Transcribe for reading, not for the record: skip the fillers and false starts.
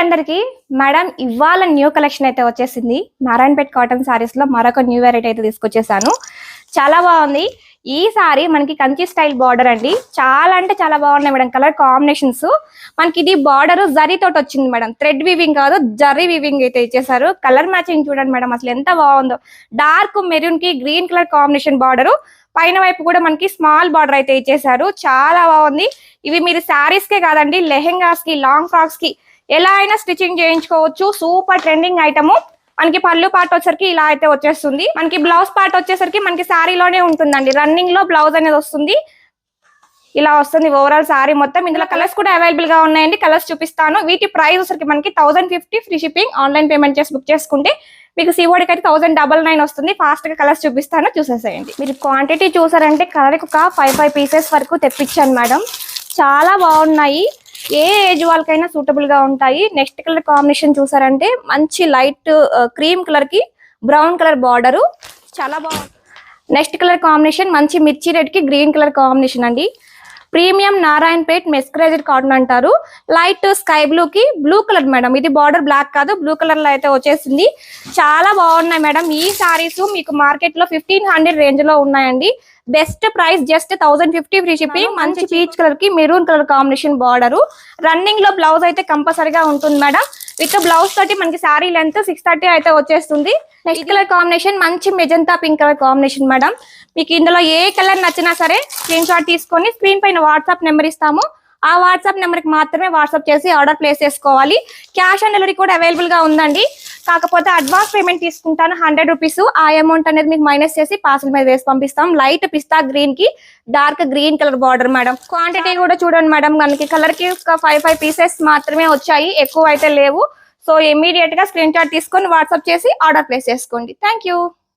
అందరికి మేడం ఇవాళ new collection అయితే వచ్చేసింది. నారాయణపేట్ కాటన్ సారీస్ లో మరొక న్యూ వెరైటీ అయితే తీసుకొచ్చేసాను. చాలా బాగుంది. ఈ సారీ మనకి కంచి స్టైల్ బార్డర్ అండి. చాలా అంటే చాలా బాగున్నాయి మేడం. కలర్ కాంబినేషన్స్ మనకి ఇది బార్డర్ జరీ తోటి వచ్చింది మేడం. థ్రెడ్ వీవింగ్ కాదు, జరీ వీవింగ్ అయితే ఇచ్చేసారు. కలర్ మ్యాచింగ్ చూడండి మేడం, అసలు ఎంత బాగుందో. డార్క్ మెరూన్ కి గ్రీన్ కలర్ కాంబినేషన్ బార్డర్, పైన వైపు కూడా మనకి స్మాల్ బార్డర్ అయితే ఇచ్చేసారు. చాలా బాగుంది. ఇవి మీరు శారీస్ కే కాదండి, లెహెంగాస్ కి, లాంగ్ ఫ్రాక్స్ కి ఎలా అయినా స్టిచ్చింగ్ చేయించుకోవచ్చు. Super trending item. మనకి పళ్ళు పార్ట్ వచ్చేసరికి ఇలా అయితే వచ్చేస్తుంది. మనకి బ్లౌజ్ పార్ట్ వచ్చేసరికి మనకి శారీలోనే ఉంటుందండి. రన్నింగ్ లో బ్లౌజ్ అనేది వస్తుంది. ఇలా వస్తుంది ఓవరాల్ సారీ మొత్తం. ఇందులో కలర్స్ కూడా అవైలబుల్ గా ఉన్నాయండి. కలర్స్ చూపిస్తాను. వీటి ప్రైస్ వచ్చరికి మనకి 1050 ఫ్రీ షిప్పింగ్. ఆన్లైన్ పేమెంట్ చేసి బుక్ చేసుకుంటే మీకు సిఓడికి అయితే 1099 వస్తుంది. ఫాస్ట్ గా కలర్స్ చూపిస్తాను, చూసేసేయండి. మీరు క్వాంటిటీ చూసారంటే కలర్ ఒక 5 పీసెస్ వరకు తెప్పించాను మేడం. చాలా బాగున్నాయి. ఏ ఏజ్ వాళ్ళకైనా సూటబుల్ గా ఉంటాయి. నెక్స్ట్ కలర్ కాంబినేషన్ చూసారంటే మంచి లైట్ క్రీమ్ కలర్ కి బ్రౌన్ కలర్ బార్డర్, చాలా బాగుంది. నెక్స్ట్ కలర్ కాంబినేషన్ మంచి మిర్చి రెడ్ కి గ్రీన్ కలర్ కాంబినేషన్ అండి. ప్రీమియం నారాయణపేట్ మెస్కరైజ్డ్ కాటన్ అంటారు. లైట్ స్కై బ్లూ కి బ్లూ కలర్ మేడం. ఇది బార్డర్ బ్లాక్ కాదు, బ్లూ కలర్ లో అయితే వచ్చేసింది. చాలా బాగున్నాయి మేడం. ఈ సారీస్ మీకు మార్కెట్ లో 1500 రేంజ్ లో ఉన్నాయండి. Best price just 1050 free shipping. మంచి పీచ్ కలర్ కి maroon colour combination border. Running లో బ్లౌజ్ అయితే కంపల్సరీగా ఉంటుంది మేడం. విత్ బ్లౌజ్ తోటి మనకి శారీ లెంత్ 630 అయితే వచ్చేస్తుంది. నెక్స్ట్ కలర్ కాంబినేషన్ మంచి magenta pink colour combination madam. మీకు ఇందులో ఏ కలర్ నచ్చినా సరే స్క్రీన్ షాట్ తీసుకొని స్క్రీన్ పైన వాట్సాప్ నెంబర్ ఇస్తాము. ఆ వాట్సాప్ నెంబర్ కి మాత్రమే వాట్సాప్ చేసి ఆర్డర్ ప్లేస్ చేసుకోవాలి. క్యాష్ ఆన్ డెలివరీ కూడా అవైలబుల్ గా ఉందండి. కాకపోతే అడ్వాన్స్ పేమెంట్ తీసుకుంటాను 100 రూపీస్. ఆ అమౌంట్ అనేది మీకు మైనస్ చేసి పార్సల్ మీద వేసి పంపిస్తాం. లైట్ పిస్తా గ్రీన్ కి dark green colour border madam. Quantity కూడా చూడండి మేడం, మనకి కలర్ కి ఒక 5 పీసెస్ మాత్రమే వచ్చాయి, ఎక్కువ అయితే లేవు. సో ఇమీడియట్ గా స్క్రీన్ షాట్ తీసుకొని వాట్సాప్ చేసి ఆర్డర్ ప్లేస్ చేసుకోండి. Thank you.